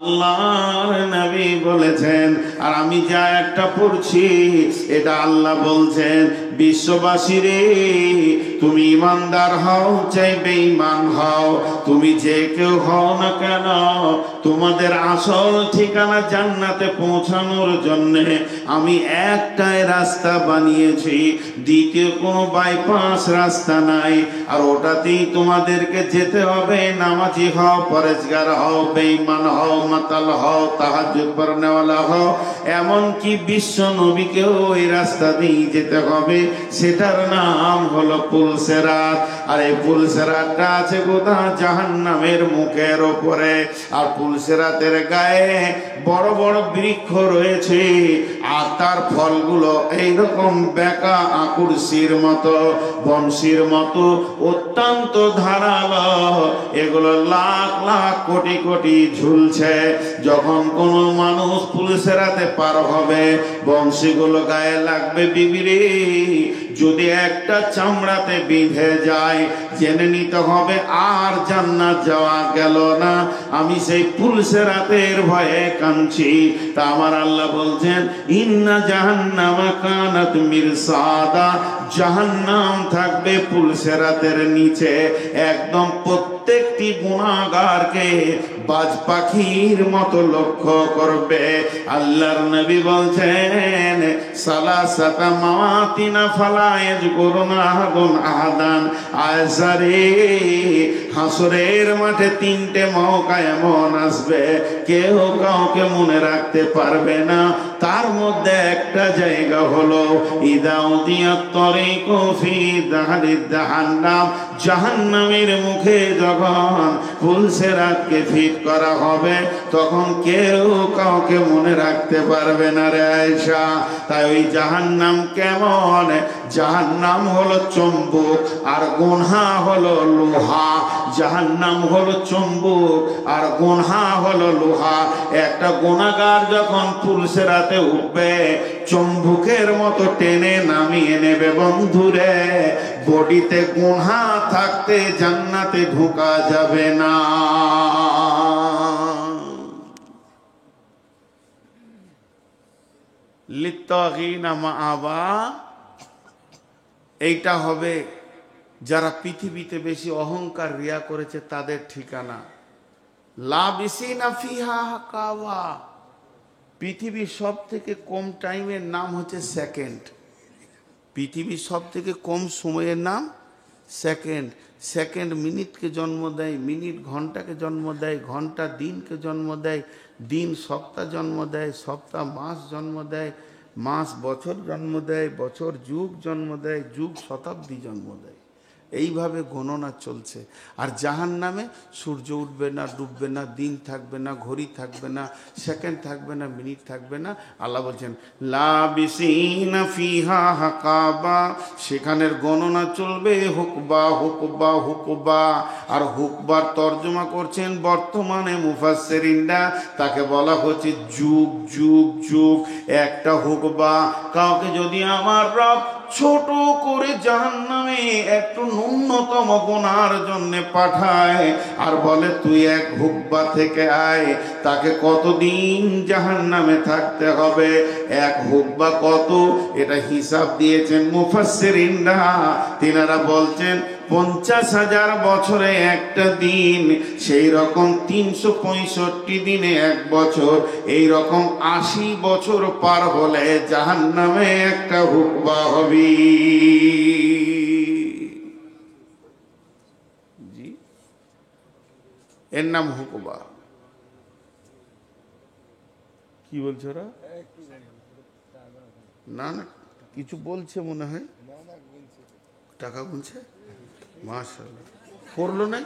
আল্লাহর নবী বলেছেন, আর আমি যা একটা পড়ছি এটা আল্লাহ বলছেন, বিশ্ববাসীরে তুমি ইমানদার হও চাই বেঈমান হও, তুমি যে কেউ হও না কেন, তোমাদের আসল ঠিকানা জান্নাতে পৌঁছানোর জন্য আমি একটাই রাস্তা বানিয়েছি, দ্বিতীয় কোনো বাইপাস রাস্তা নাই। আর ওটাতেই তোমাদেরকে যেতে হবে। নামাজি হও, পরেজগার হও, বেঈমান হও, মাতাল হও, তাহাজ্জুদ পড়নেওয়ালা হও, এমনকি বিশ্ব নবীকেও এই রাস্তা দিয়ে যেতে হবে। সেটার নাম হলো পুলসেরাত। আর এই পুলসেরাতটা আছে কোথায়? জাহান্নামের মুখের ওপরে। আর পুলসেরাতের গায়ে বড় বড় বৃক্ষ রয়েছে, আর তার ফলগুলো এইরকম বেঁকা আকুরসির মতো, বংশীর মতো অত্যন্ত ধারালো। এগুলো লাখ লাখ কোটি কোটি ঝুলছে। যখন কোনো মানুষ পুলসেরাতে পার হবে, বংশীগুলো গায়ে লাগবে। বিবিরে, যদি একটা চামড়াতে বিঁধে যায়, জেনে নিতে হবে আর জান্নাত যাওয়া গেল না। আমি সেই পুলসেরাতের ভয়ে কাঁদছি। তা আমার আল্লাহ বলছেন, ইন্না জাহান্নামা কানাত মিরসাদা, জাহান্নাম থাকবে পুলসেরাতের নিচে। একদম প্রত্যেকটি গুনাহগারকে বাজ পাখির মতো লক্ষ্য করবে। আল্লাহর নবী বলছেন, সালাসাতা মাওয়াতিনা ফালা ইয়াযকুরুনা আহাদুন আহাদান। আয়সারে, হাসরের মাঠে তিনটে মৌকা এমন আসবে, কেউ কাউকে মনে রাখতে পারবে না। তার মধ্যে একটা জায়গা হলো ইদা উদিয়াত তরিকু ফি দাহরিদ জাহান্নাম, জাহান্নামের মুখে যখন পুলসেরাতকে ফিট করা হবে, তখন কেউ কাউকে মনে রাখতে পারবে না রে আয়েশা। তাই ওই জাহান্নাম কেমন? জাহান্নাম হলো চুম্বক আর গুনহা হলো লোহা। জাহান্নাম হলো চুম্বক আর গুনহা হলো লোহা। একটা গুনাহগার যখন পুলসেরাতে উঠবে, চুম্বকের মতো টেনে নামিয়ে নেবে। বন্ধুরে, বডিতে গুনহা থাকতে জান্নাতে ঢোকা যাবে না। লিত্তাগিনা মাআবা, এইটা হবে যারা পৃথিবীতে বেশি অহংকার রিয়া করেছে তাদের ঠিকানা। লাবিসিনা ফিহা হাকাওয়া, পৃথিবীর সব থেকে কম টাইমের নাম হচ্ছে সেকেন্ড। পৃথিবীর সব থেকে কম সময়ের নাম সেকেন্ড। সেকেন্ড মিনিটকে জন্ম দেয়, মিনিট ঘন্টাকে জন্ম দেয়, ঘন্টা দিনকে জন্ম দেয়, দিন সপ্তাহ জন্ম দেয়, সপ্তাহ মাস জন্ম দেয়, মাস বছর জন্ম দেয়, বছর যুগ জন্ম দেয়, যুগ শতাব্দী জন্ম দেয়। এইভাবে গণনা চলছে। আর জাহান্নামে সূর্য উঠবে না, ডুববে না, দিন থাকবে না, ঘড়ি থাকবে না, সেকেন্ড থাকবে না, মিনিট থাকবে না। আল্লাহ বলছেন লাবিসিনা ফিহা হাকাবা, সেখানের গণনা চলবে হুকবা হুকবা হুকবা। আর হুকবার তর্জমা করছেন বর্তমানে মুফাসসিরিনরা, তাকে বলা হচ্ছে যুগ যুগ যুগ। একটা হুকবা, কাউকে যদি আমার রব ছোট করে জাহান্নামে একটু ন্যূনতম গুনার জন্য পাঠায় আর বলে তুই এক হুকবা থেকে আয়, তাকে কতদিন জাহান্নামে থাকতে হবে? এক হুকবা কত, এটা হিসাব দিয়েছেন মুফাসসিরিনরা। তিনারা বলছেন 50,000 বছরে একটা দিন, সেই রকম 365 দিনে এক বছর, এই রকম 80 বছর পার হলে জাহান্নামে একটা হুকবা হবে। জি, এর নাম হুকবা। কি বলছো ওরা? না না, কিছু বলছে মনে হয়। টাকা গুনছে, মাশাআল্লাহ। করলো না?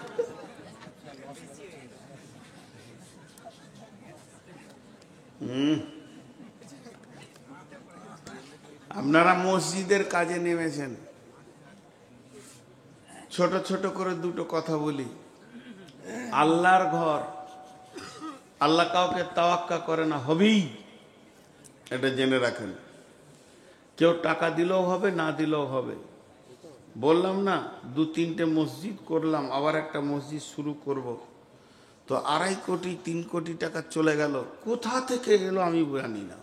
আপনারা মসজিদের কাজে নেমেছেন। ছোট ছোট করে দুটো কথা বলি। আল্লাহর ঘর, আল্লাহ কাউকে তাওয়াক্কা করে না, হবেই, এটা জেনে রাখেন। কেউ টাকা দিলেও হবে, না দিলেও হবে। বললাম না 2-3টে মসজিদ করলাম, আবার একটা মসজিদ শুরু করব। তো 2.5 কোটি 3 কোটি টাকা চলে গেল, কোথা থেকে এলো আমি জানি না,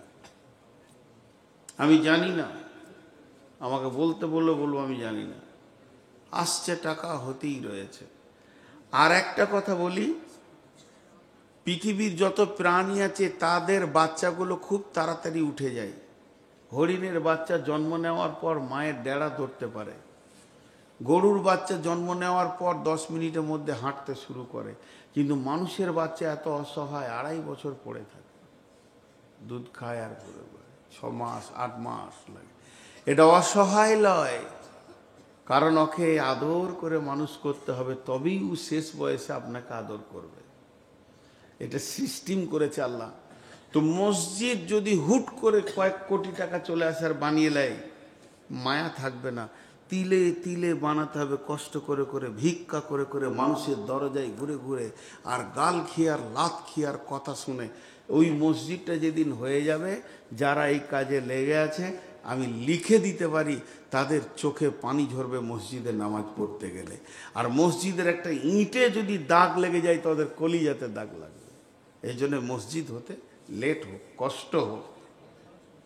আমি জানি না। আমাকে বলতে বললো বলবো আমি জানি না, আসছে টাকা হতেই রয়েছে। আর একটা কথা বলি, পৃথিবীর যত প্রাণী আছে তাদের বাচ্চাগুলো খুব তাড়াতাড়ি উঠে যায়। হরিণের বাচ্চা জন্ম নেওয়ার পর মায়ের ডেড়া ধরতে পারে, গরুর বাচ্চা জন্ম নেওয়ার পর 10 মিনিটের মধ্যে হাঁটতে শুরু করে, কিন্তু মানুষের বাচ্চা এত অসহায় 2.5 বছর পড়ে থাকে, দুধ খায় আর পড়ে পড়ে 6 মাস 8 মাস লাগে। এটা অসহায় লয়, কারণ ওকে আদর করে মানুষ করতে হবে, তবেই ও শেষ বয়সে আপনাকে আদর করবে। এটা সিস্টেম করেছে আল্লাহ। তো মসজিদ যদি হুট করে কয়েক কোটি টাকা চলে আসে আর বানিয়ে নেয়, মায়া থাকবে না। তিলে তিলে বানাতে হবে, কষ্ট করে করে, ভিক্ষা করে করে, মানুষের দরজায় ঘুরে ঘুরে, আর গাল খেয়ে আর লাত খেয়ে আর কথা শুনে। ওই মসজিদটা যেদিন হয়ে যাবে, যারা এই কাজে লেগে আছে আমি লিখে দিতে পারি, তাদের চোখে পানি ঝরবে মসজিদে নামাজ পড়তে গেলে। আর মসজিদের একটা ইঁটে যদি দাগ লেগে যায়, তাদের কলিজাতে দাগ লাগবে। এই জন্য মসজিদ হতে লেট হোক, কষ্ট হোক,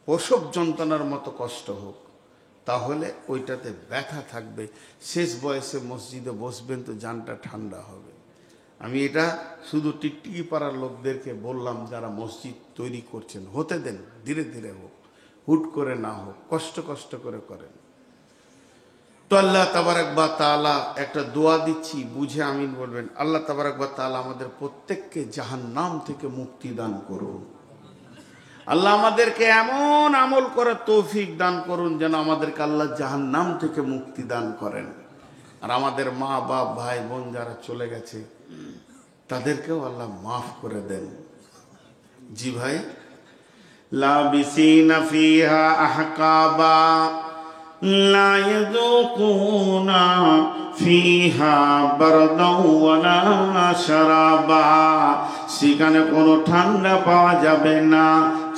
প্রসব যন্ত্রণার মতো কষ্ট হোক, তাহলে ওইটাতে ব্যথা থাকবে। শেষ বয়সে মসজিদে বসবেন তো জানটা ঠান্ডা হবে। আমি এটা শুধু টিকটিকি পাড়ার লোকদেরকে বললাম, যারা মসজিদ তৈরি করছেন, হতে দেন, ধীরে ধীরে হোক, হুট করে না হোক, কষ্ট কষ্ট করে করেন। তো আল্লাহ তাবারাক ওয়া তাআলা একটা দোয়া দিচ্ছি, বুঝে আমিন বলবেন। আল্লাহ তাবারাক ওয়া তাআলা আমাদের প্রত্যেককে জাহান্নাম থেকে মুক্তি দান করুন। আল্লাহ আমাদেরকে এমন আমল করার তৌফিক দান করুন যেন আমাদেরকে আল্লাহ জাহান্নাম থেকে মুক্তি দান করেন। আর আমাদের মা বাপ ভাই বোন যারা চলে গেছে, তাদেরকেও আল্লাহ মাফ করে দেন। জি ভাই, লাবিসিনা ফিহা আহকাবা লা ইয়াযুকুনা ফিহা বারদাও ওয়ালা শারাবা। সেখানে কোনো ঠান্ডা পাওয়া যাবে না,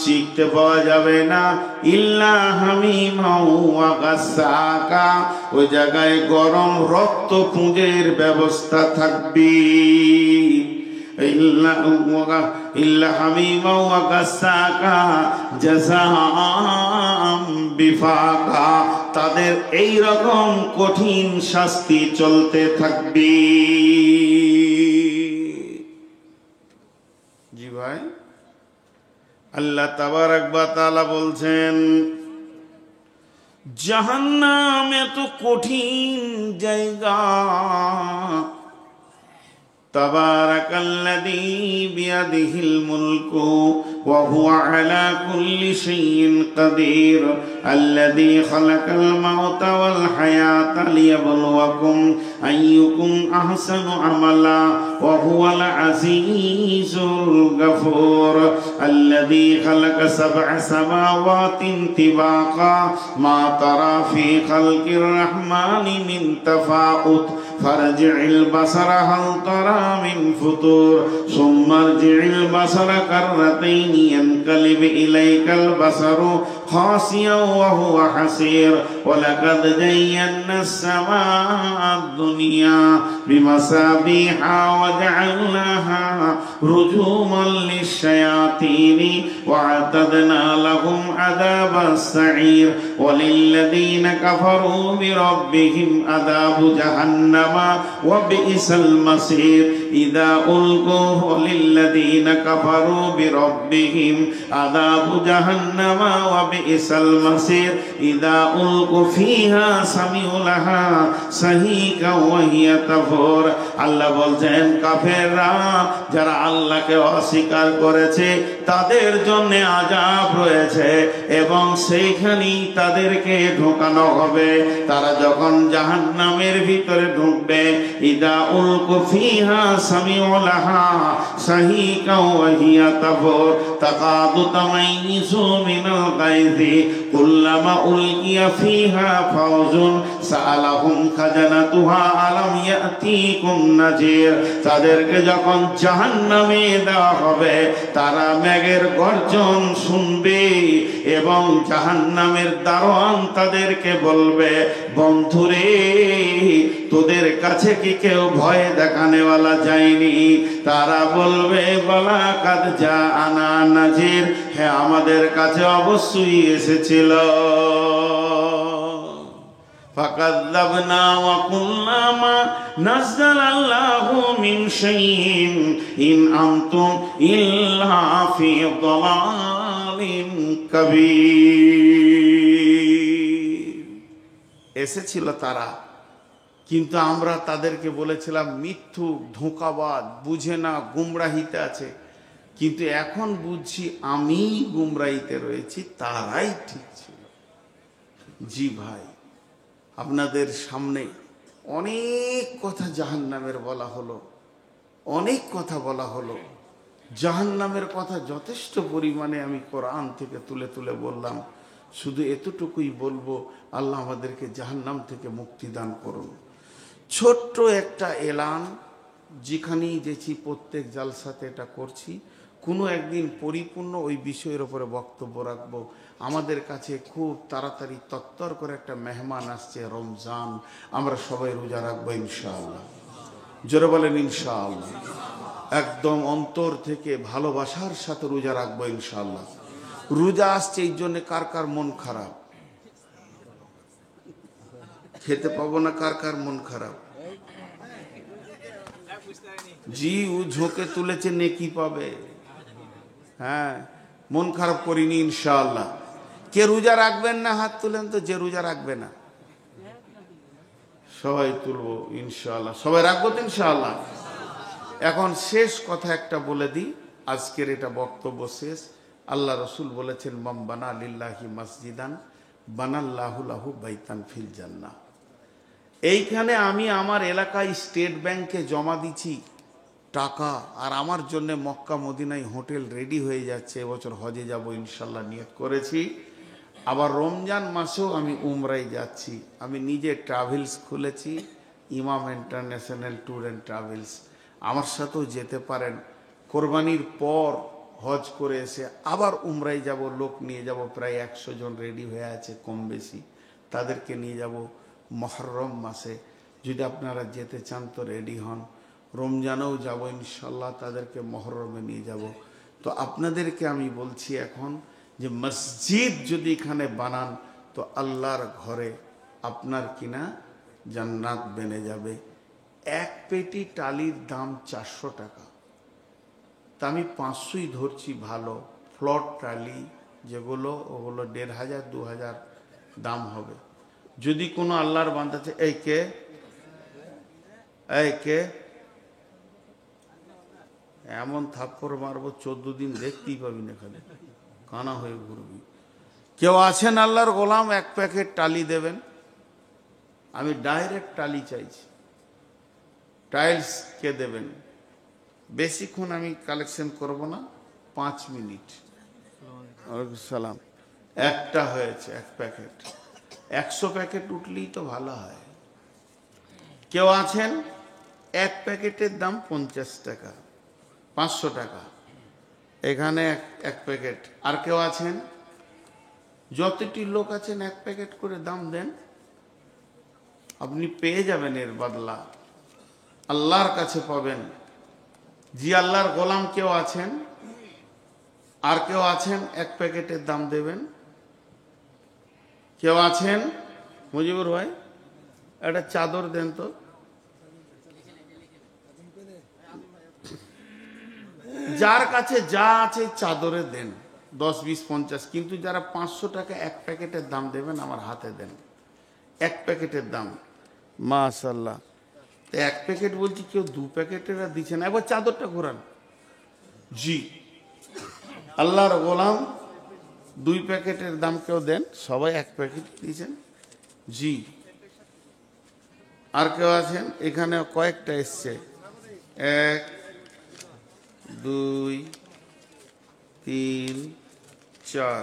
চিকতে পাওয়া যাবে না। ইল্লা হামিমাও ওয়া গাসসাকা, ওই জায়গায় গরম রক্ত পুঁজের ব্যবস্থা থাকবে। ইল্লা হামিমাও ওয়া গাসসাকা জাযাআম বিফাকা, তাদের এই রকম কঠিন শাস্তি চলতে থাকবে। জি ভাই, আল্লাহ তাবারাক ওয়া তাআলা বলছেন, জাহান্নাম এত কঠিন জায়গা। তাবারাকাল্লাযী বিয়াদিহিল মুলকু ওয়া হুয়া আলা কুল্লি শাইইন কাদির, আল্লাযী খালাকাল মাউতা ওয়াল হায়াতা লিয়াবলুয়াকুম আইয়ুকুম আহসানু আমালা ওয়া হুয়াল আজিজুল গফুর, আল্লাযী খালাকা সাবআ সামাওয়াতিন তিবাকা মা তারা ফি খালকির রাহমানি মিন তাফাউত ফারজি'ল বাসারা হাল তারা মিন ফুতুর সুম্মা আরজি'ল বাসারা কাররাতাইনি ইয়ানকালিব ইলাইকাল বাসারু খাসিয়ান ওয়া হুয়া হাসির ওয়া লাকাদ যায়্যানাস সামাআদ দুনিয়া বিমাসাবিহা ওয়া জা'আলনাহা রুজুমান লিশ-শায়াতিনি ওয়া আ'তাদনা লাহুম আযাবাস সা'ীর ওয়া লিল্লাযীনা কাফারু বিরাব্বিহিম আযাবু জাহান্নামা ওয়া বি'সাল মাসীর ইযা উলকু লিল্লাযীনা কাফারু বিরাব্বিহিম আযাবু জাহান্নামা ওয়া বি'সাল মাসীর ইযা উলকু ফিহা সামিউ লাহা সাহিকা ওয়া হিয়া তাফুর। আল্লাহ বলছেন, কাফেররা যারা আল্লাহকে অস্বীকার করেছে তাদের জন্য আযাব রয়েছে এবং সেইখানেই তাদেরকে ঢোকানো হবে। তারা যখন জাহান্নামের ভিতরে ঢুকবে, ইদা উলকু ফিহা সামিউ লাহা সাহিকা ওয়া হিয়া তাফুর তাকাদু তামাইযু মিনাল গায়জ ইযি কুল্লামা উলকিয়া ফিহা ফাওজুন সাআলাহুম খাজানাতুহা আলাম ইয়াতিকুম নাজির। তাদেরকে যখন জাহান্নামে দেওয়া হবে তারা মেঘের গর্জন শুনবে এবং জাহান্নামের দারোয়ান তাদেরকে বলবে, বন্ধুরে তোদের কাছে কি কেউ ভয় দেখানেওয়ালা যায়নি? তারা বলবে, বালা কাদ জাআনা নাজির, হ্যাঁ আমাদের কাছে অবশ্যই এসেছিল। ফাকাযযাবনা ওয়া কুল্না মা নাযালাল্লাহু মিন শাইইন ইন আনতুম ইল্লা ফি দালালিন কাবীর। এসেছিল তারা, কিন্তু আমরা তাদেরকে বলেছিলাম মিথ্যুক, ধোঁকাবাজ, বুঝে না, গুমরাহিতে আছে। কিন্তু এখন বুঝছি আমি গুমরাহিতে রয়েছি, তারাই ঠিক ছিল। জি ভাই, আপনাদের সামনে অনেক কথা জাহান্নামের বলা হলো, অনেক কথা বলা হলো। জাহান্নামের কথা যথেষ্ট পরিমাণে আমি কোরআন থেকে তুলে তুলে বললাম। শুধু এতটুকুই বলবো, আল্লাহ আমাদেরকে জাহান্নাম থেকে মুক্তি দান করুন। ছোট্ট একটা এলান, যেখানেই গেছি প্রত্যেক জালসাতে এটা করছি, কোনো একদিন পরিপূর্ণ ওই বিষয়ের উপরে বক্তব্য রাখবো। আমাদের কাছে খুব তাড়াতাড়ি তত্তর করে একটা মেহমান আসছে, রমজান। আমরা সবাই রোজা রাখবো ইনশাআল্লাহ। জোরে বলেন ইনশাআল্লাহ। একদম অন্তর থেকে ভালোবাসার সাথে রোজা রাখবো ইনশাআল্লাহ। রোজা আসছে, এই জন্য কার কার মন খারাপ? খেতে পাবো না, কার কার মন খারাপ? জি, ও ঝোঁকে তুলেছে, নেকি পাবে। হ্যাঁ, মন খারাপ করিনি ইনশাআল্লাহ। কে রোজা রাখবেন না হাত তুলেন তো, যে রোজা রাখবে না। সবাই তুলবো ইনশাআল্লাহ, সবাই রাখবো তো ইনশাআল্লাহ। এখন শেষ কথা একটা বলে দিই, আজকের এটা বক্তব্য শেষ। আল্লাহ রসুল বলেছেন, মাম বানা লিল্লাহি মসজিদান বানাল্লাহু লাহু বাইতান ফিল জান্নাহ। এইখানে আমি আমার এলাকায় স্টেট ব্যাংকে জমা দিচ্ছি টাকা, আর আমার জন্য মক্কা মদিনায় হোটেল রেডি হয়ে যাচ্ছে। এবছর হজে যাব ইনশাল্লাহ, নিয়ত করেছি। আবার রমজান মাসেও আমি উমরায় যাচ্ছি। আমি নিজে ট্রাভেলস খুলেছি, ইমাম ইন্টারন্যাশনাল ট্যুর অ্যান্ড ট্রাভেলস। আমার সাথেও যেতে পারেন। কোরবানির পর হজ করে এসে আবার উমরায় যাব, লোক নিয়ে যাব, প্রায় 100 জন রেডি হয়ে আছে কম বেশি। তাদেরকে নিয়ে যাব মুহররম মাসে। যদি আপনারা যেতে চান তো রেডি হন। রমজানেও যাব ইনশাল্লাহ, তাদেরকে মুহররমে নিয়ে যাব। তো আপনাদেরকে আমি বলছি এখন যে মসজিদ যদি এখানে বানান তো আল্লাহর ঘরে আপনার কিনা জান্নাত বেনে যাবে। এক পেটি টালির দাম 400 টাকা। তা আমি 500ই ধরছি। ভালো ফ্লট টালি যেগুলো, ওগুলো 1500 2000 দাম হবে। যদি কোনো আল্লাহর বান্দা আছে, এই কে এমন থাপ্পড় মারবো 14 দিন দেখতেই পাবি না, খালি কানা হয়ে ঘুরবি। কেউ আছেন আল্লাহর গোলাম, 1 প্যাকেট টালি দেবেন? আমি ডাইরেক্ট টালি চাইছি। টাইলস কে দেবেন? বেশিক্ষণ আমি কালেকশন করব না, 5 মিনিট। ওয়ালাইকুম সালাম। একটা হয়েছে 1 প্যাকেট। 100 প্যাকেট উঠলেই তো ভালো হয়। কেউ আছেন? 1 প্যাকেটের দাম 50 টাকা, 500 টাকা। এখানে 1 প্যাকেট। আর কেউ আছেন? যতটি লোক আছেন 1 প্যাকেট করে দাম দেন, আপনি পেয়ে যাবেন এর বদলা আল্লাহর কাছে পাবেন। জি, আল্লাহর গোলাম কেউ আছেন? আর কেউ আছেন 1 প্যাকেটের দাম দেবেন? কেউ আছেন? মুজিবুর ভাই, একটা চাদর দেন তো। যার কাছে যা আছে চাদরে দেন, 10 20 50। কিন্তু যারা 500 টাকা 1 প্যাকেটের দাম দেবেন, আমার হাতে দেন। 1 প্যাকেটের দাম, মাশাআল্লাহ। 1 প্যাকেট বলছি, কেউ 2 প্যাকেটের দিচ্ছে না। একবার চাদরটা ঘোরান। জি, আল্লাহর গোলাম 2 প্যাকেটের দাম কেউ দেন? সবাই 1 প্যাকেট দিয়েছেন। জি, আর কেউ আছেন? এখানে কয়েকটা এসছে, 1 2 3 4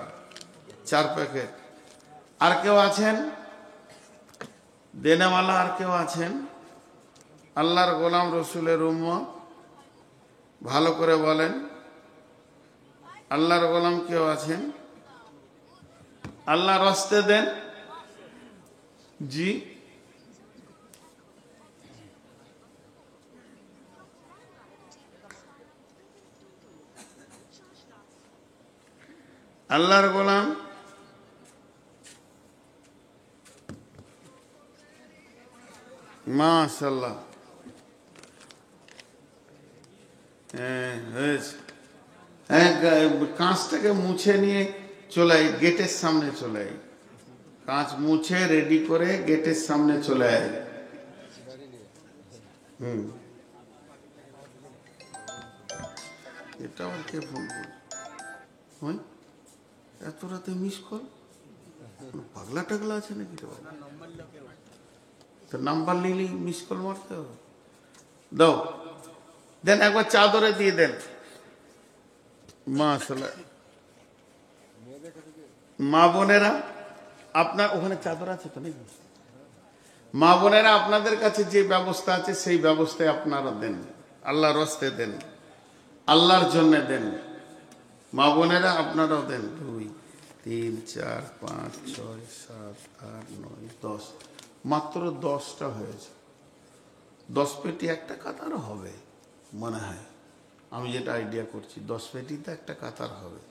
4 প্যাকেট। আর কেউ আছেন দেনেওয়ালা? আর কেউ আছেন আল্লাহর গোলাম রসুলের উম্মত? ভালো করে বলেন, আল্লাহর গোলাম কেউ আছেন? আল্লাহর রাস্তে দেন। জি, আল্লাহর গোলাম মাশাআল্লাহ। হ্যাঁ হয়েছে। হ্যাঁ, কাঁচটাকে মুছে নিয়ে চলে আয়, গেটের সামনে চলে আয়। কাঁচ মুছে রেডি করে গেটের সামনে চলে আয়। এটা আবার কে ফোন করে? এত রাতে মিস কল? পাগলা টাগলা আছে নাকি? তো নাম্বার নিলেই মিস কল মারতে হবে? দাও, দেন একবার চাদরে দিয়ে দেন। মাশাআল্লাহ। মা বোনেরা, আপনার ওখানে চাদর আছে তো নাকি? মা বোনেরা, আপনাদের কাছে যে ব্যবস্থা আছে সেই ব্যবস্থায় আপনারা দেন, আল্লাহর রাস্তে দেন, আল্লাহর জন্য দেন। মা বোনেরা আপনারাও দেন। 2 3 4 5 6 7 8 9 10, মাত্র 10টা হয়েছে। 10 পেটি একটা কাতার হবে মনে হয়, আমি যেটা আইডিয়া করছি। 10 পেটিতে একটা কাতার হবে।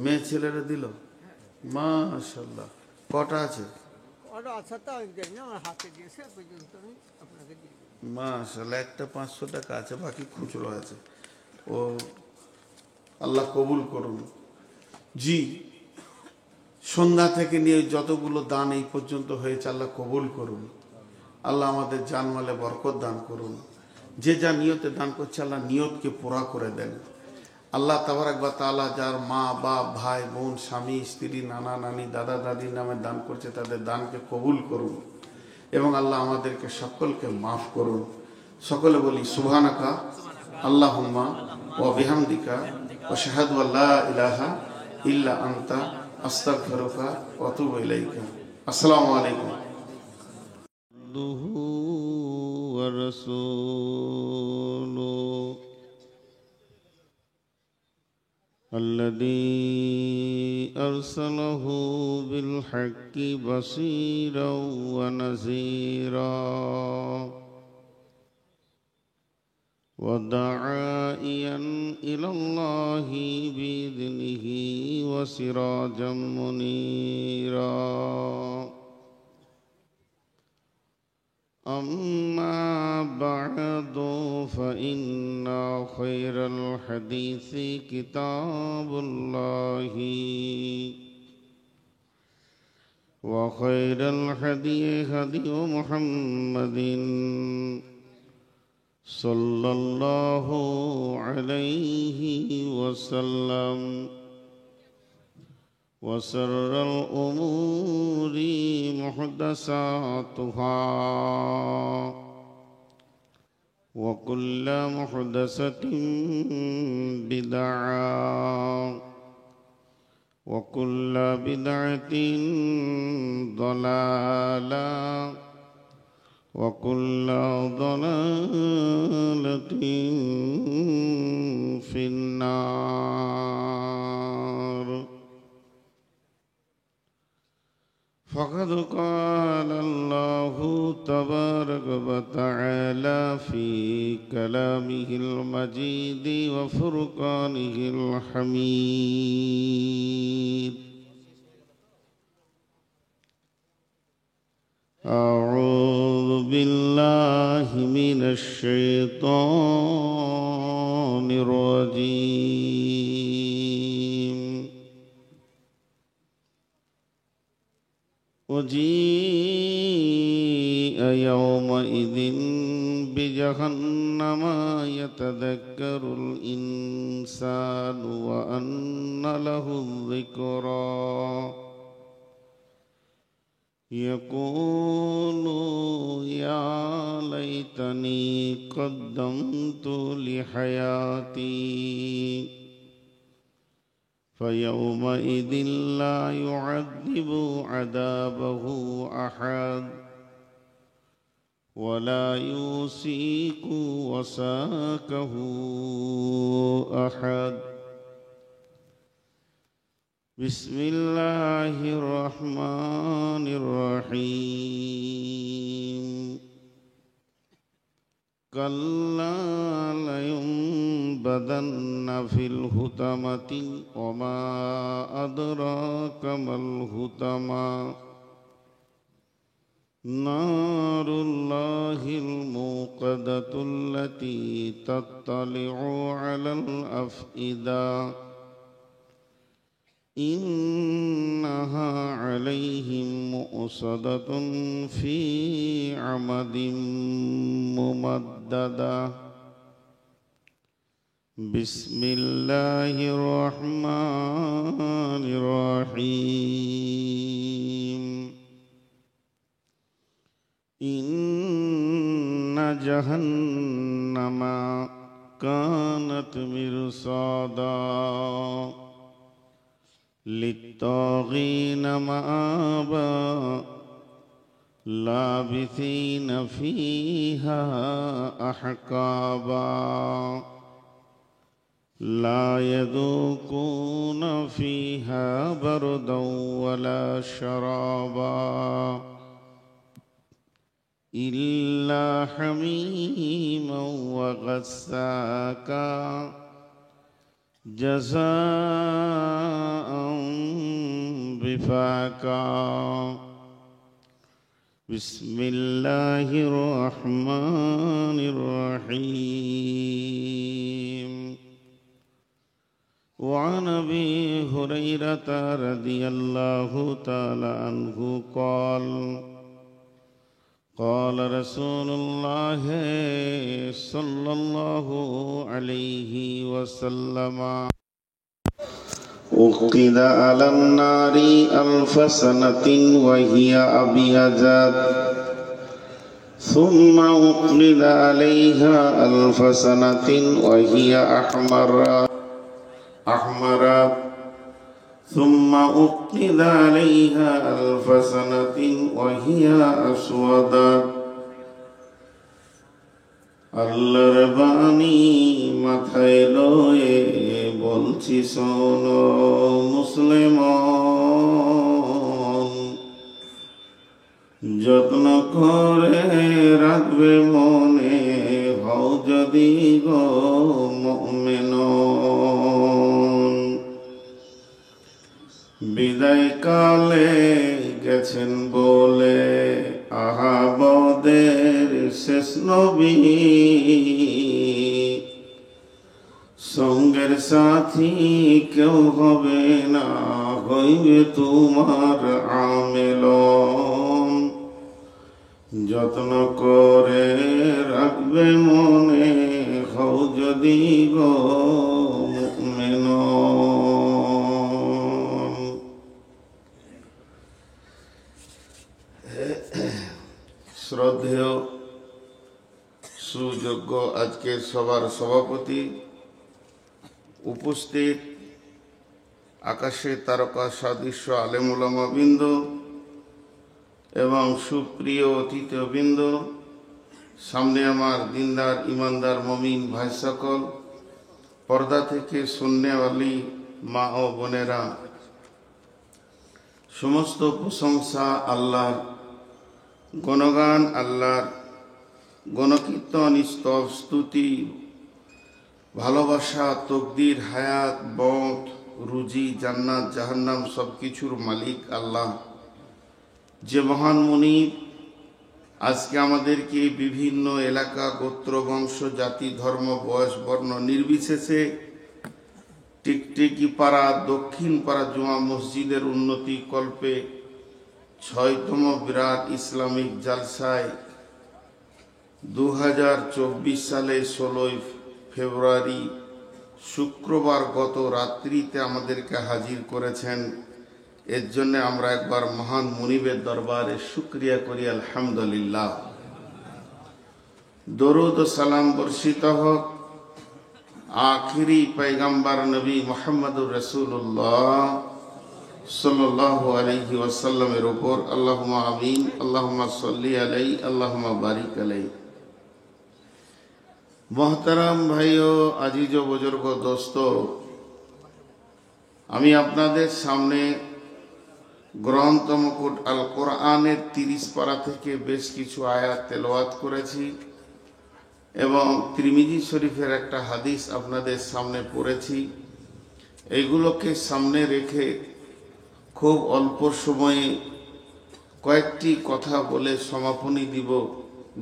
মেয়ে ছেলেরা দিল মাশাআল্লাহ। কটা আছে? মাশাআল্লাহ, একটা 500 টাকা আছে, বাকি খুচরো আছে। ও আল্লাহ কবুল করুন। জি, সন্ধ্যা থেকে নিয়ে যতগুলো দান এই পর্যন্ত হয়েছে আল্লাহ কবুল করুন। আল্লাহ আমাদের জানমালে বরকত দান করুন। যে যা নিয়তে দান করছে আল্লাহ নিয়তকে পুরা করে দেন। আল্লাহ তাবারক ওয়া তাআলা যার মা বাপ ভাই বোন স্বামী স্ত্রী নানা নানি দাদা দাদির নামে দান করছে তাদের দানকে কবুল করুন এবং আল্লাহ আমাদেরকে সকলকে মাফ করুন। সকলে বলি সুবহানাকা আল্লাহুম্মা ওয়া বিহামদিকা ওয়া আশহাদু আল্লা ইলাহা ইল্লা আনতা আস্তাগফিরুকা ওয়া আতুবু ইলাইকা। আসসালামু আলাইকুম। ওয়া রাসূলু الذي أرسله بالحق بصيرا ونذيرا وداعيا إلى الله بإذنه وسراجا منيرا. أما بعد فإن خير الحديث كتاب الله وخير الهدي هدي محمد صلى الله عليه وسلم وشر الأمور محدثاتها وكل محدثة بدعة وكل بدعة ضلالة وكل ضلالة في النار. فقد قال الله تبارك وتعالى في كلامه المجيد وفرقانه الحميد: أعوذ بالله من الشيطان الرجيم. وجيء يومئذ بجهنم يتذكر الإنسان وأنى له الذكرى يقول يا ليتني قدمت لحياتي فيومئذ لا يعذب عذابه أحد ولا يوثق وثاقه أحد. بسم الله الرحمن الرحيم. كلا لينبذن في الحطمة وما أدراك ما الحطمة نار الله الموقدة التي تطلع على الأفئدة إنها عليهم مؤصدة في عمد ممددة. بسم الله الرحمن الرحيم. إن جهنم كانت مرصادا للطاغين مآبا لابثين فيها أحقابا لا يذوقون فيها بردا ولا شرابا إلا حميما وغساقا جزاء وفاقا. بسم الله الرحمن الرحيم. وعن أبي هريرة رضي الله تعالى عنه قال قال رسول الله صلى الله عليه وسلم أوقد على النار 1000 سنة وهي أبيض ثم أوقد عليها 1000 سنة وهي أحمر ثم أوقد عليها 1000 سنة وهي أسود. আল্লাহর বাণী মাথায় লয়ে বলছি শোনো মুসলমান, যত্ন করে রাখবে মনে হও যদি গো মুমিন। বিদায় কালে গেছেন বলে আহাবদের শেষ নবী, সঙ্গের সাথী কেউ হবে না হইবে তোমার আমেলন। যত্ন করে রাখবে মনে হও যদি গো মুমিন। শ্রদ্ধেয় সুযোগ্য আজকের সবার সভাপতি, উপস্থিত আকাশে তারকা সদৃশ্য আলেম উলামা বৃন্দ এবং সুপ্রিয় অতিথিবৃন্দ, সামনে আমার দিনদার ইমানদার মমিন ভাই সকল, পর্দা থেকে সুন্নেওয়ালি মা ও বোনেরা, সমস্ত প্রশংসা আল্লাহর, গণগান আল্লাহর, গণকীর্তন স্তব স্তুতি ভালোবাসা তকদির হায়াত বত রুজি জান্নাত জাহান্নাম সব কিছুর মালিক আল্লাহ, যে মহান মুনিব আজকে আমাদেরকে বিভিন্ন এলাকা গোত্র বংশ জাতি ধর্ম বয়স বর্ণ নির্বিশেষে টিকটিকি পাড়া দক্ষিণ পাড়া জুমা মসজিদের উন্নতি কল্পে ৬তম বিরাট ইসলামিক জালসায় 2024 সালে 16 ফেব্রুয়ারি শুক্রবার গত রাত্রিতে আমাদেরকে হাজির করেছেন। এর জন্য আমরা একবার মহান মুনিবের দরবারে শুকরিয়া করি আলহামদুলিল্লাহ। দরুদ ও সালাম বর্ষিত হোক आखिरी पैगंबर नबी मुहम्मदुर रसूलुल्लाह सल्लल्लाहु अलैहि वसल्लमेर ऊपर अल्लाहुम्मा आमीन अल्लाहुम्मा सल्ली अलैहि अल्लाहुम्मा बारिक अलैहि। मोहतरम भाइयों, আজিজো बुजुर्ग दोस्तों, আমি আপনাদের সামনে গ্রন্থ মুকুট আল কোরআনের 30 পারা থেকে বেশ কিছু আয়াত তেলাওয়াত করেছি এবং তিরমিজি শরীফের একটা হাদিস আপনাদের সামনে পড়েছি। এইগুলোকে সামনে রেখে খুব অল্প সময়ে কয়েকটি কথা বলে সমাপনী দিব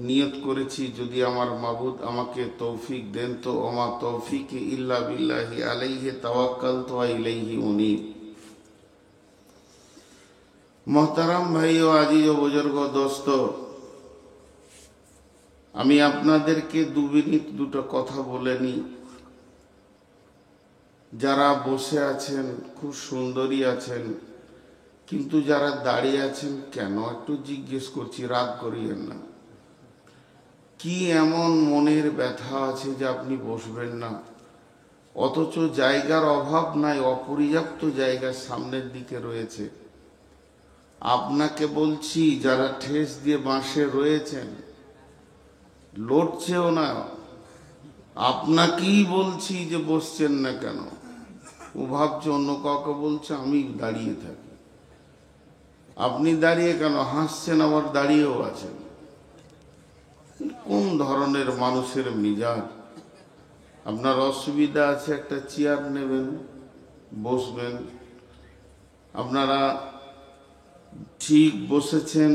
নিয়ত করেছি। যদি আমার মাবুদ আমাকে তৌফিক দেন তো ওমা তৌফিক ইল্লা বিল্লাহি আলাইহি তাওয়াক্কালতু ওয়া ইলাইহি উনীব। मोहतरम भाइयों, আজিজ ও বুজুর্গ দোস্ত, আমি আপনাদেরকে 2 মিনিট দুটো কথা বলে নি। যারা বসে আছেন খুব সুন্দরী আছেন, কিন্তু যারা দাঁড়িয়ে আছেন কেন একটু জিজ্ঞেস করছি, রাগ করিয়েন না। কি এমন মনের ব্যথা আছে যে আপনি বসবেন না? অথচ জায়গার অভাব নাই, অপর্যাপ্ত জায়গা সামনের দিকে রয়েছে। আপনাকে বলছি, যারা ঠেস দিয়ে বাঁশে রয়েছেন লড়ছেও না, আপনাকেই বলছি যে বসছেন না কেন। ও ভাবছে অন্য কাউকে বলছে, আমি দাঁড়িয়ে থাকি। আপনি দাঁড়িয়ে কেন হাসছেন, আবার দাঁড়িয়েও আছেন? কোন ধরনের মানুষের মিজাজ? আপনার অসুবিধা আছে, একটা চেয়ার নেবেন, বসবেন। আপনারা ঠিক বসেছেন,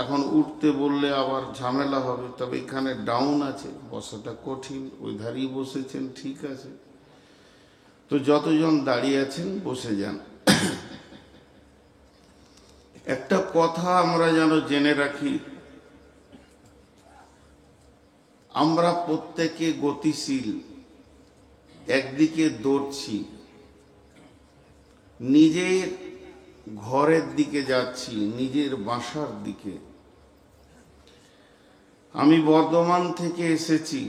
এখন উঠতে বললে আবার ঝামেলা হবে। তবে এখানে ডাউন আছে, বসাটা কঠিন। ওই ধারেই বসেছেন, ঠিক আছে। তো যতজন দাঁড়িয়ে আছেন বসে যান। একটা কথা আমরা যেন জেনে রাখি, আমরা প্রত্যেকে গতিশীল, একদিকে দৌড়ছি, নিজের ঘরের দিকে যাচ্ছি, নিজের বাসার দিকে। আমি বর্ধমান থেকে এসেছি,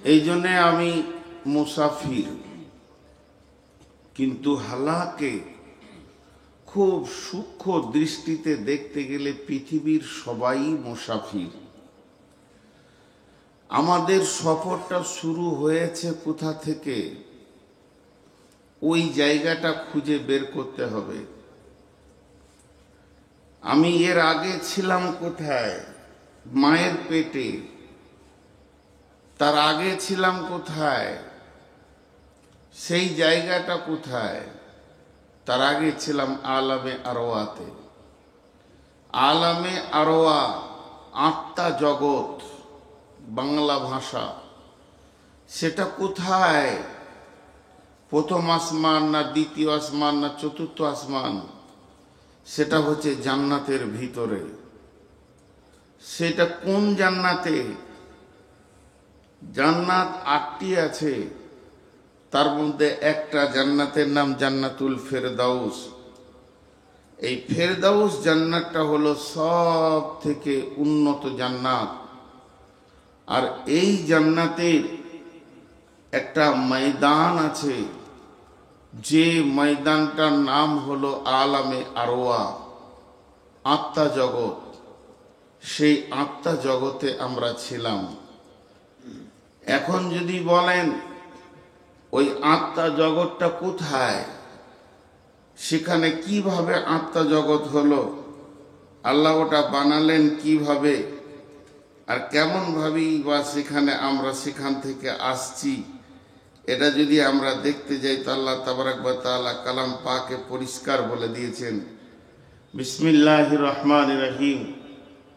এই জন্যে আমি মুসাফির। কিন্তু হালাকে খুব সূক্ষ্ম দৃষ্টিতে দেখতে গেলে পৃথিবীর সবাই মুসাফির। আমাদের সফরটা শুরু হয়েছে কোথা থেকে, ওই জায়গাটা খুঁজে বের করতে হবে। আমি এর আগে ছিলাম কোথায়? মায়ের পেটে। তার আগে ছিলাম কোথায়? সেই জায়গাটা কোথায়? তার আগে ছিলাম আলামে আরওয়াতে। আলামে আরওয়া, আত্মা জগৎ, বাংলা ভাষা। সেটা কোথায়? প্রথম আসমান না দ্বিতীয় আসমান না চতুর্থ আসমান? সেটা হচ্ছে জান্নাতের ভিতরে। সেটা কোন জান্নাতে? জান্নাত 8টি আছে, তার মধ্যে একটা জান্নাতের নাম জান্নাতুল ফেরদাউস। এই ফেরদাউস জান্নাতটা হলো সব থেকে উন্নত জান্নাত। আর এই জান্নাতের একটা ময়দান আছে, যে ময়দানটার নাম হলো আলামে আরওয়া, আত্মা জগৎ। সেই আত্মা জগতে আমরা ছিলাম। এখন যদি বলেন ওই আত্মা জগৎটা কোথায়, সেখানে কিভাবে আত্মা জগৎ হলো, আল্লাহ ওটা বানালেন কিভাবে, আর কেমন ভাবেই বা সেখানে আমরা সেখান থেকে আসছি, এটা যদি আমরা দেখতে যাই তো আল্লাহ তাবারাক ওয়া তাআলা কালাম পাকে পরিষ্কার বলে দিয়েছেন। বিসমিল্লাহির রহমানির রহিম।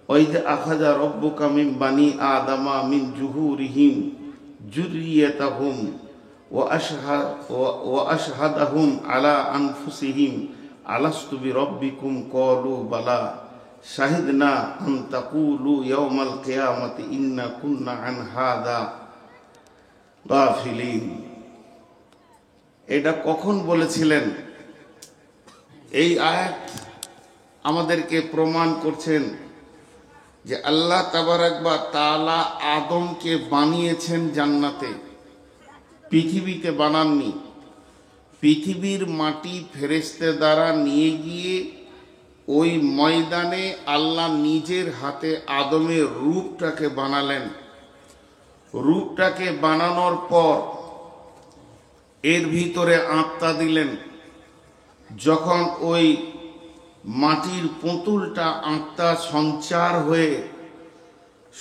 ওয়াইদ আখাযা রাব্বুকা মিন বানি আদামা মিন জুহুরিহিম যুররিয়াতাহুম ওয়া আশহাদাহুম আলা আনফুসিহিম আলাস্তু বিরাব্বিকুম ক্বালু বালা শাহিদনা আন তাকুলু ইয়াওমাল কিয়ামাতি ইন্না কুন্না আন হাযা গাফিলিন। এটা কখন বলেছিলেন? এই আয়াত আমাদেরকে প্রমাণ করছেন যে আল্লাহ তাবারক ওয়া তাআলা আদমকে বানিয়েছেন জান্নাতে, পৃথিবীতে বানাননি। পৃথিবীর মাটি ফেরেশতা দ্বারা নিয়ে গিয়ে ওই ময়দানে আল্লাহ নিজের হাতে আদমের রূপটাকে বানালেন। রূপটাকে বানানোর পর এর ভিতরে আত্মা দিলেন। যখন ওই মাটির পুতুলটা আত্মা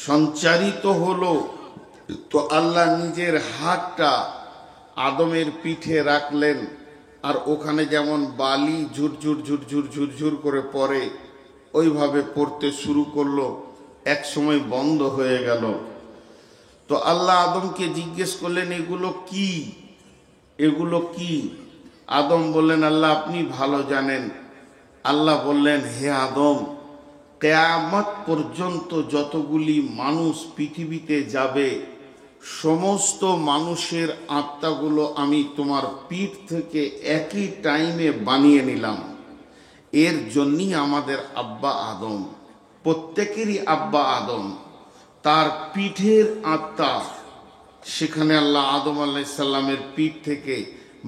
সঞ্চারিত হলো, তো আল্লাহ নিজের হাতটা আদমের পিঠে রাখলেন। আর ওখানে যেমন বালি ঝুরঝুর ঝুরঝুর ঝুরঝুর করে পড়ে, ওইভাবে পড়তে শুরু করলো। এক সময় বন্ধ হয়ে গেল। তো আল্লাহ আদমকে জিজ্ঞেস করলেন, এগুলো কি, এগুলো কি? আদম বললেন, আল্লাহ আপনি ভালো জানেন। আল্লাহ বললেন, হে আদম, কিয়ামত পর্যন্ত যতগুলি মানুষ পৃথিবীতে যাবে, সমস্ত মানুষের আত্মাগুলো আমি তোমার পিঠ থেকে একই টাইমে বানিয়ে নিলাম। এর জন্যই আমাদের আব্বা আদম, প্রত্যেকেরই আব্বা আদম। তার পিঠের আত্মা সেখানে আল্লাহ আদম আলাইহিস সালামের পিঠ থেকে,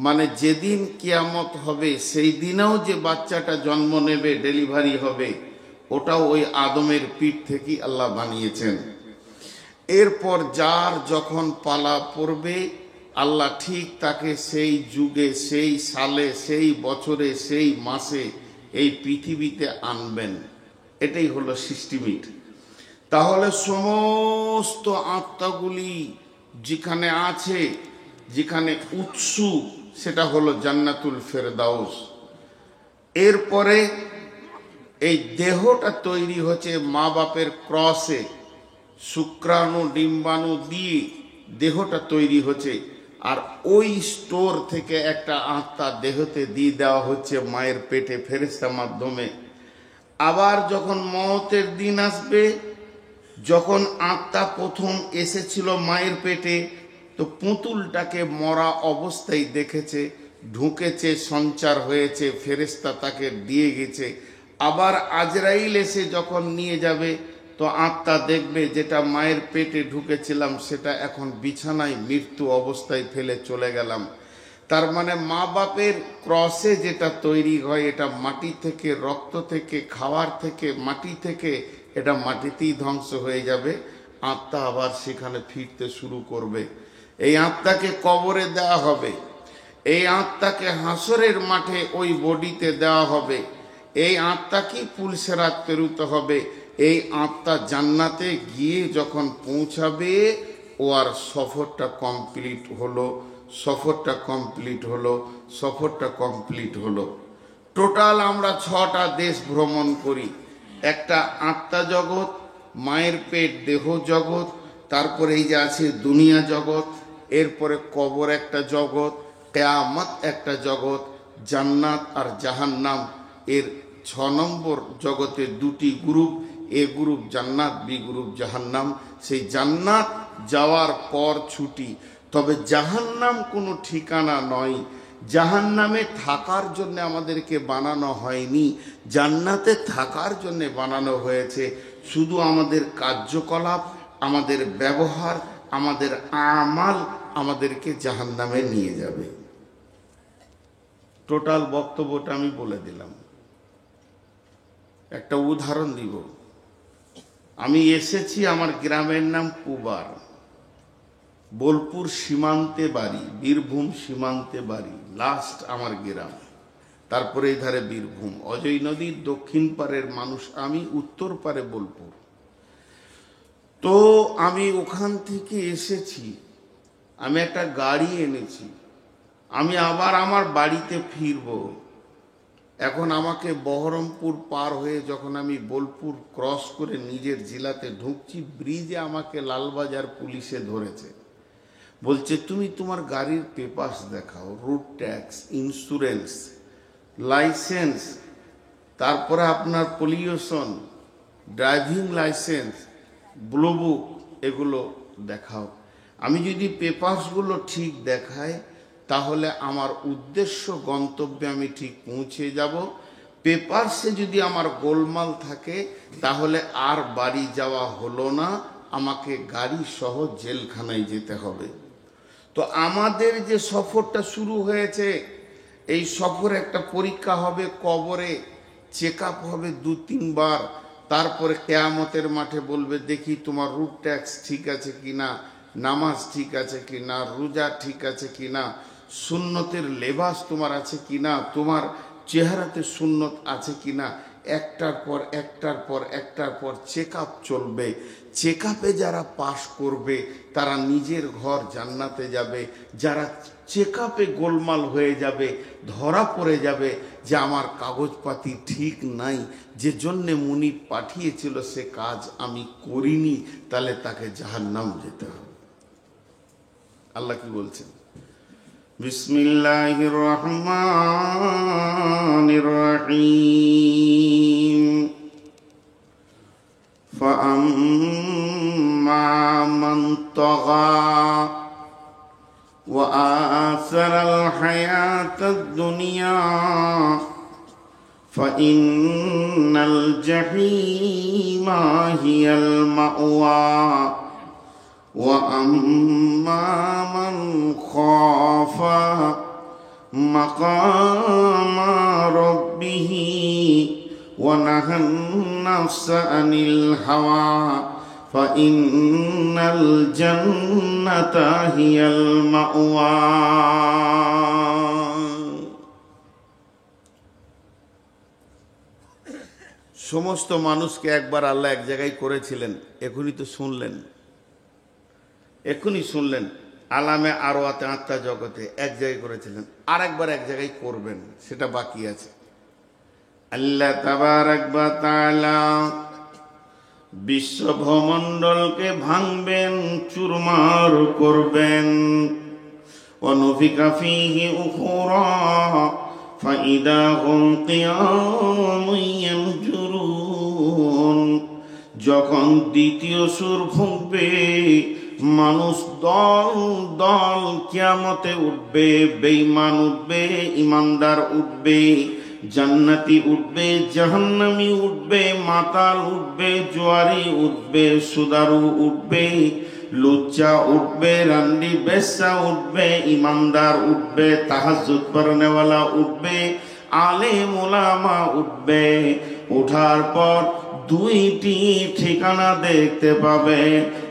মানে যেদিন কিয়ামত হবে সেই দিনেও যে বাচ্চাটা জন্ম নেবে, ডেলিভারি হবে, ওটাও ওই আদমের পিঠ থেকেই আল্লাহ বানিয়েছেন। এরপর যার যখন পালা পড়বে, আল্লাহ ঠিক তাকে সেই যুগে, সেই সালে, সেই বছরে, সেই মাসে এই পৃথিবীতে আনবেন। এটাই হলো সিস্টেমিক। তাহলে সমস্ত আত্মাগুলি যেখানে আছে, যেখানে উৎস, সেটা হলো জান্নাতুল ফেরদাউস। এরপরে এই দেহটা তৈরি হচ্ছে মা বাপের ক্রসে, শুক্রাণু ডিম্বাণু দিয়ে দেহটা তৈরি হচ্ছে। আর ওই স্টোর থেকে একটা আত্মা দেহতে দিয়ে দেওয়া হচ্ছে মায়ের পেটে ফেরেশতার মাধ্যমে। আবার যখন মওতের দিন আসবে, যখন আত্মা প্রথম এসেছিল মায়ের পেটে, তো পুতুলটাকে মরা অবস্থায় দেখেছে, ঢুকেছে, সঞ্চার হয়েছে, ফেরেশতা তাকে দিয়ে গেছে। আবার আজরাইল এসে যখন নিয়ে যাবে, তো আত্মা দেখবে যেটা মায়ের পেটে ঢুকেছিলাম সেটা এখন বিছানায় মৃত্যু অবস্থায় ফেলে চলে গেলাম। তার মানে মা বাপের ক্রসে যেটা তৈরি হয়, এটা মাটি থেকে, রক্ত থেকে, খাওয়ার থেকে, মাটি থেকে, এটা মাটিতেই ধ্বংস হয়ে যাবে। আত্মা আবার সেখানে ফিরতে শুরু করবে। এই আত্মাকে কবরে দেওয়া হবে, এই আত্মাকে হাসরের মাঠে ওই বডিতে দেওয়া হবে, এই আত্মাকেই পুলসেরাত পেরুতে হবে। এই আত্মা জান্নাতে গিয়ে যখন পৌঁছাবে, ও আর সফরটা কমপ্লিট হলো, সফরটা কমপ্লিট হলো, সফরটা কমপ্লিট হলো। টোটাল আমরা 6টা দেশ ভ্রমণ করি। একটা আত্মা জগৎ, মায়ের পেট দেহ জগৎ, তারপরে এই যে আছে দুনিয়া জগৎ, এরপরে কবর একটা জগৎ, কিয়ামত একটা জগৎ, জান্নাত আর জাহান্নাম। এর 6 নম্বর জগতে 2টি গ্রুপ, এ গ্রুপ জান্নাত, বি গ্রুপ জাহান্নাম। সেই জান্নাত যাওয়ার পর ছুটি। তবে জাহান্নাম কোনো ঠিকানা নয়, জাহান্নামে থাকার জন্য আমাদেরকে বানানো হয়নি, জান্নাতে থাকার জন্য বানানো হয়েছে। শুধু আমাদের কার্যকলাপ, আমাদের ব্যবহার, আমাদের আমাল আমাদেরকে জাহান্নামে নিয়ে যাবে। টোটাল বক্তব্যটা আমি বলে দিলাম। একটা উদাহরণ দিব। আমি এসেছি, আমার গ্রামের নাম কুবার, বোলপুর সীমান্তে বাড়ি, বীরভূম সীমান্তে বাড়ি, লাস্ট আমার গ্রাম। তারপরে এই ধারে বীরভূম, অজয় নদীর দক্ষিণ পারের মানুষ আমি, উত্তর পারে বোলপুর। তো আমি ওখান থেকে এসেছি, আমি একটা গাড়ি এনেছি, আমি আবার আমার বাড়িতে ফিরব। এখন আমাকে বহরমপুর পার হয়ে যখন আমি বোলপুর ক্রস করে নিজের জেলাতে ঢুকছি, ব্রিজে আমাকে লালবাজার পুলিশে ধরেছে। বলছে, তুমি তোমার গাড়ির পেপারস দেখাও, রুট ট্যাক্স, ইন্স্যুরেন্স, লাইসেন্স, তারপরে আপনার pollution, driving licence, blue book, এগুলো দেখাও। আমি যদি পেপারসগুলো ঠিক দেখাই, তাহলে আমার উদ্দেশ্য গন্তব্যে আমি ঠিক পৌঁছে যাব। পেপারসে যদি আমার গোলমাল থাকে তাহলে আর বাড়ি যাওয়া হলো না, আমাকে গাড়ি সহ জেলখানায় যেতে হবে। তো আমাদের যে সফরটা শুরু হয়েছে, এই সফরে একটা পরীক্ষা হবে, কবরে চেক আপ হবে 2-3 বার, তারপরে কিয়ামতের মাঠে বলবে দেখি তোমার রুট ট্যাক্স ঠিক আছে কিনা, নামাজ ঠিক আছে কিনা, রোজা ঠিক আছে কিনা, সুন্নতের লেবাস তোমার আছে কিনা, তোমার চেহারাতে সুন্নত আছে কিনা। একটার পর একটার পর চেক আপ চলবে। চেক আপে যারা পাশ করবে তারা নিজের ঘর জান্নাতে যাবে। যারা চেক আপে গোলমাল হয়ে যাবে, ধরা পড়ে যাবে যে আমার কাগজপাতি ঠিক নাই, যে জন্যে মুনিব পাঠিয়েছিল সে কাজ আমি করিনি, তাহলে তাকে জাহান্নাম যেতে হবে। আল্লাহ কি বলছেন? বিসমিল্লাহির রহমানির রহিম। ফাআম্মা মান তাগা ওয়া আসারাল হায়াতাদ দুনিয়া ফাইন্নাল জাহিমা হিয়াল মাওয়া وَأَمَّا مَنْ خَافَ مَقَامَ رَبِّهِ وَنَهَى النَّفْسَ عَنِ الْهَوَى فَإِنَّ الْجَنَّةَ هِيَ الْمَأْوَى। সমস্ত মানুষকে একবার আল্লাহ এক জায়গায় করেছিলেন, এখনই তো শুনলেন, এখনই শুনলেন আলামে আরওয়াতে, আত্মা জগতে এক জায়গায় করেছিলেন, আর একবার এক জায়গায় করবেন, সেটা বাকি আছে। আল্লাহ তাবারাক ওয়া তাআলা বিশ্ব ভূমণ্ডলকে ভাঙবেন, চুরমার করবেন। ওয়ানুফিকা ফীহি উখরা ফাইদা হুম কিয়ামুন ইয়ানজুরুন। যখন দ্বিতীয় সুর ফুঁকবে, মানুষ দল দল কিয়ামতে উঠবে, বেঈমান উঠবে, ইমানদার উঠবে, জান্নাতি উঠবে, জাহান্নামী উঠবে, মাতাল উঠবে, জোয়ারি উঠবে, সুদারু উঠবে, লুচ্চা উঠবে, রান্ডি বেশ্যা উঠবে, ইমানদার উঠবে, তাহাজ্জুদ পড়নেওয়ালা উঠবে, আলেম ওলামা উঠবে। ওঠার পর দুইটি ঠিকানা দেখতে পাবে,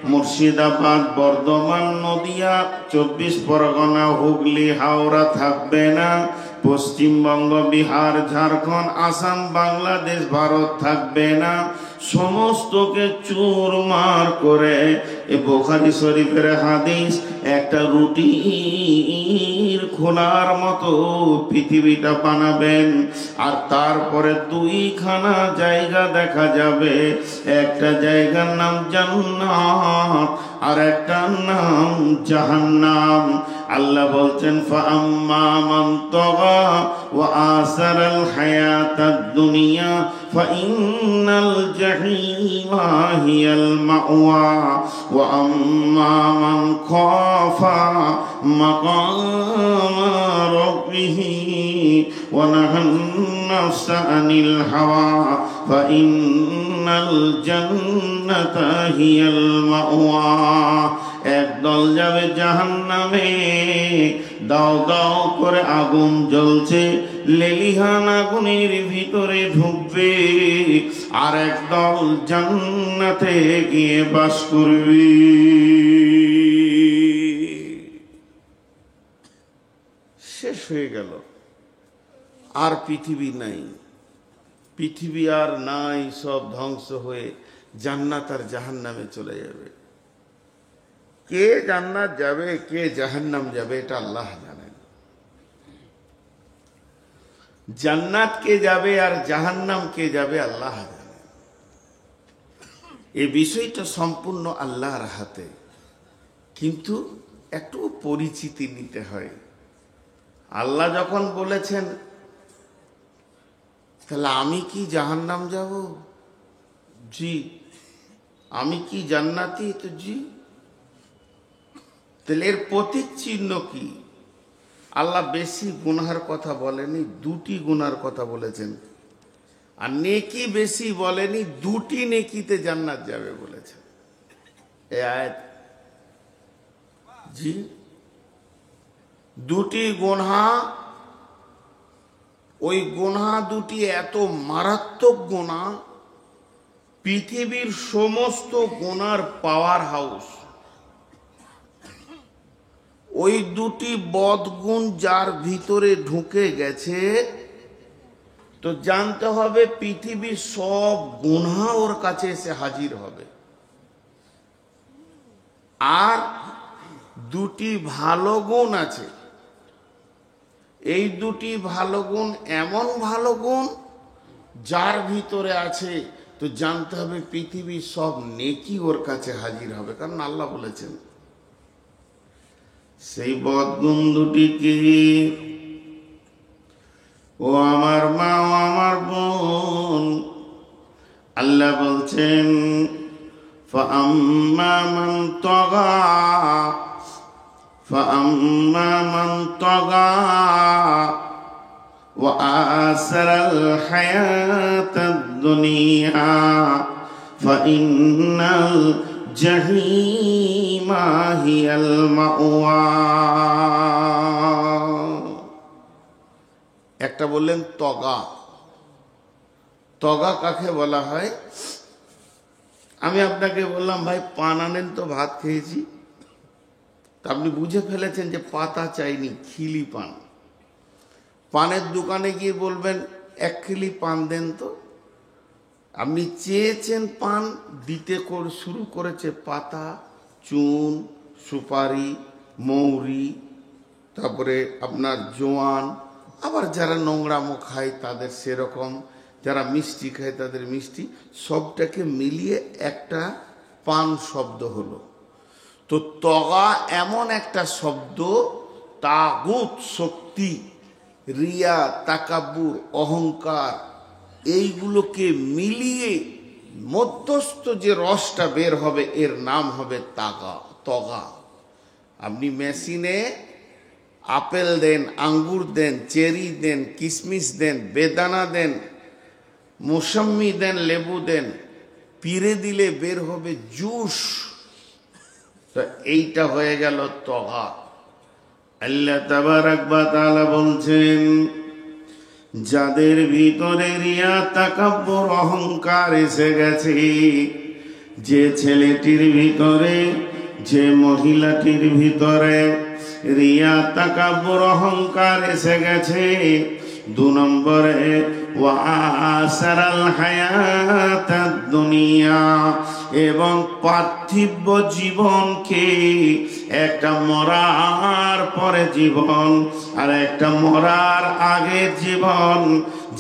মুর্শিদাবাদ, বর্ধমান, নদিয়া, 24 পরগনা, হুগলি, হাওড়া থাকবে না। পশ্চিমবঙ্গ, বিহার, ঝাড়খণ্ড, আসাম, বাংলাদেশ, ভারত থাকবে না। সমস্তকে চুরমার করে এ বুখারী শরীফের হাদিস, একটা রুটির খোলার মতো পৃথিবীটা বানাবেন। আর তারপরে দুইখানা জায়গা দেখা যাবে, একটা জায়গার নাম জান্নাত আর একটা নাম জাহান্নাম। আল্লাহ বলছেন ফাআম্মা মান তাগা ওয়া আসারাল হায়াতাদ দুনিয়া ফাইন্নাল জাহিমা হিয়াল মাওয়া ওয়া আম্মা মান খাফা মাকামা রাব্বিহি ওয়া নাহান নাফসা আনিল হাওয়া ফাইন্নাল জান্নাতা হিয়াল মাওয়া। একদল যাবে জাহান্নামে, দাও দাও করে আগুন জ্বলছে, লেলিহান আগুনের ভিতরে ঢুকবে। আর একদল জান্নাতে গিয়ে বাস করবে। শেষ হয়ে গেল, আর পৃথিবী নাই, পৃথিবী আর নাই, সব ধ্বংস হয়ে জান্নাত আর জাহান্নামে চলে যাবে। কে জান্নাত যাবে, কে জাহান্নাম যাবে, এটা আল্লাহ জানেন। জান্নাত কে যাবে আর জাহান্নাম কে যাবে, আল্লাহ জানেন। এই বিষয়টা সম্পূর্ণ আল্লাহর হাতে, কিন্তু একটু পরিচিতি নিতে হয়। আল্লাহ যখন বলেছেন তাহলে আমি কি জাহান্নাম যাব? জি। আমি কি জান্নাতি? তো জি। তাহলে এর প্রতীক চিহ্ন কি? আল্লাহ বেশি গুনাহের কথা বলেনি, দুটি গুনার কথা বলেছেন। আর নেকি বেশি বলেনি, দুটি নেকিতে জান্নাত যাবে বলেছে এই আয়াত। জি, দুটি গুনাহ, ওই গুনাহ দুটি এত মারাত্মক গুনাহ, পৃথিবীর সমস্ত গুনার পাওয়ার হাউস। ওই দুটি বদগুণ যার ভিতরে ঢুকে গেছে, তো জানতে হবে পৃথিবীর সব গুনাহ ওর কাছে এসে হাজির হবে। আর দুটি ভালো গুণ আছে, এই দুটি ভালো গুণ এমন ভালো গুণ যার ভিতরে আছে, তো জানতে হবে পৃথিবীর সব নেকি ওর কাছে হাজির হবে। কারণ আল্লাহ বলেছেন সেই বদগুণ দুটি কি? ও আমার মা, ও আমার বোন, আল্লাহ বলছেন فأما من طغى فأما من طغى وآثر الحياة الدنيا فإن الجحيم هي المأوى। একটা বললেন তগা। তগা কাকে বলা হয়? আমি আপনাকে বললাম ভাই পান আনেন তো, ভাত খেয়েছি, তা আপনি বুঝে ফেলেছেন যে পাতা চাইনি, খিলি পান। পানের দোকানে গিয়ে বলবেন 1 খিলি পান দেন তো। আপনি চেয়েছেন পান, দিতে শুরু করেছে পাতা, চুন, সুপারি, মৌরি, তারপরে আপনার জোয়ান। আবার যারা নোংরামো খায় তাদের সেরকম, যারা মিষ্টি খায় তাদের মিষ্টি, সবটাকে মিলিয়ে একটা পান শব্দ হলো। তো তগা এমন একটা শব্দ, তাগুত শক্তি, রিয়া, তাকাব্বুর, অহংকার, এইগুলোকে মিলিয়ে মধ্যস্থ যে রসটা বের হবে এর নাম হবে তগা। আপনি মেশিনে আপেল দেন, আঙ্গুর দেন, চেরি দেন, কিশমিশ দেন, বেদানা দেন, মৌসম্মি দেন, লেবু দেন, পিরে দিলে বের হবে জুস। তো এইটা হয়ে গেল তগা। আল্লাহ তাবারাক ওয়া তাআলা বলছেন যাদের ভিতরে রিয়া, তাকাব্বুর, অহংকার এসে গেছে, যে ছেলেটির ভিতরে, যে মহিলাটির ভিতরে রিয়া, তাকাব্বুর, অহংকার এসে গেছে, 2 নম্বরে ওয়াসারাল হায়াতাদ দুনিয়া, এবং পার্থিব জীবনকে, একটা মরার পরে জীবন আর একটা মরার আগের জীবন,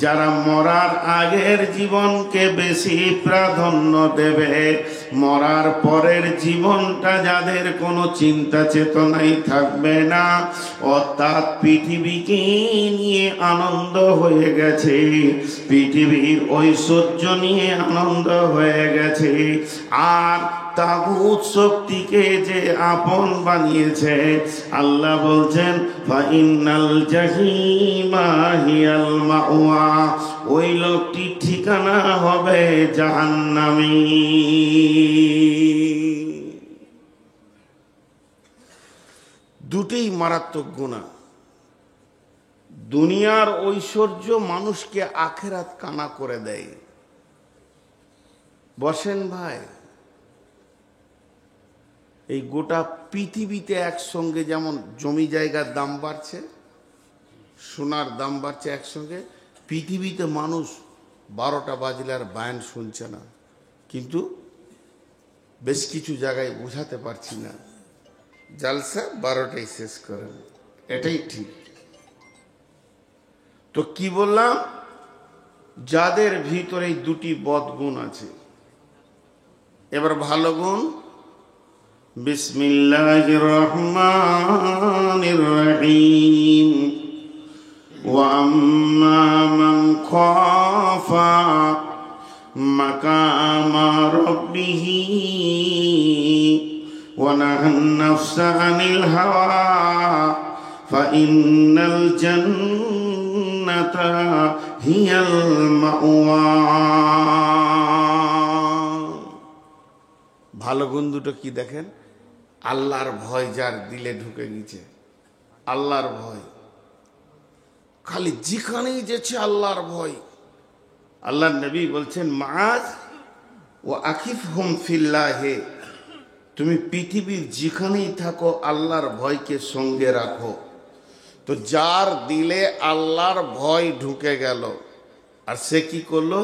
যারা মরার আগের জীবনকে বেশি প্রাধান্য দেবে, মরার পরের জীবনটা যাদের কোনো চিন্তা চেতনাই থাকবে না, অর্থাৎ পৃথিবীকে নিয়ে আনন্দ হয়ে গেছে, পৃথিবীর ঐশ্বর্য নিয়ে আনন্দ হয়ে গেছে, আর তাগুত শক্তিকে যে আপন বানিয়েছে, আল্লাহ বলছেন ফাইনাল জাহিমা হিয়াল মাওয়া, ওই লোকটি ঠিকানা হবে জাহান্নামী। দুটোই মারাত্মক গুনাহ। দুনিয়ার ঐশ্বর্য মানুষকে আখেরাত কানা করে দেয়। বসেন ভাই, এই গোটা পৃথিবীতে একসঙ্গে যেমন জমি জায়গার দাম বাড়ছে, সোনার দাম বাড়ছে, একসঙ্গে পৃথিবীতে মানুষ 12টা বাজলে আর বায়ান শুনছে না। কিন্তু বেশ কিছু জায়গায় বোঝাতে পারছি না, জালসা 12টায় শেষ করেন, এটাই ঠিক। তো কি বললাম? যাদের ভিতরে দুটি বদগুণ আছে। এবার ভালো গুণ, বিসমিল্লাহির রহমানির রহিম, ওয়া আম্মা মান খাফা মাকামা রাব্বিহি ওয়া নাহান নাফসা আনিল হাওয়া ফাইন্নাল জান্নাতা জান্নাতা হিয়াল মাওয়া। ভালো গুণ দুটো কি দেখেন? আল্লাহর ভয় যার দিলে ঢুকে গেছে, আল্লাহর ভয়, খালি যেখানেই যেছে আল্লাহর ভয়। আল্লাহর নবী বলছেন, মাআজ ও আকিফহুম ফিল্লাহে, তুমি পৃথিবীর যেখানেই থাকো আল্লাহর ভয়কে সঙ্গে রাখো। তো যার দিলে আল্লাহর ভয় ঢুকে গেল, আর সে কি করলো?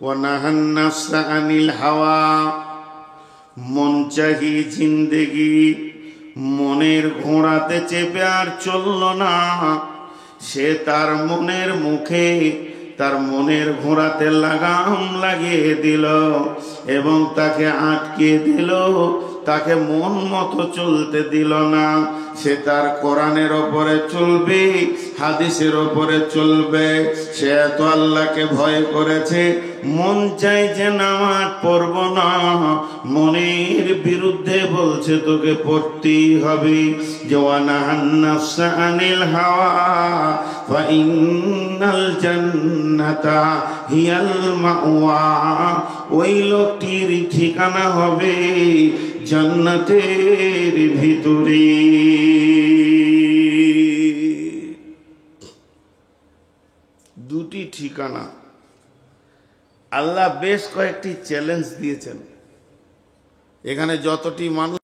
ওয়া নাহান নাফসা আনিল হাওয়া, মন চাহি জিন্দেগি, মনের ঘোড়াতে চেপে আর চলল না। সে তার মনের মুখে, তার মনের ঘোড়াতে লাগাম লাগিয়ে দিল এবং তাকে আটকে দিল, তাকে মন মতো চলতে দিল না। সে তার কোরআনের ওপরে চলবে, হাদিসের ওপরে চলবে। সে এত আল্লাহকে ভয় করেছে, মন চাই যে নামাজ পড়ব না, মনের বিরুদ্ধে বলছে তোকে পড়তেই হবে। জওয়ানাহান নাফসা আনিল হাওয়া ফা ইন্নাল জান্নাতা হিয়াল মাওয়া, ওই লোকটির ঠিকানা হবে জান্নাতের ভিতরে। দুটি ঠিকানা। আল্লাহ বেশ কয়েকটি চ্যালেঞ্জ দিয়েছেন। এখানে যতটি মানুষ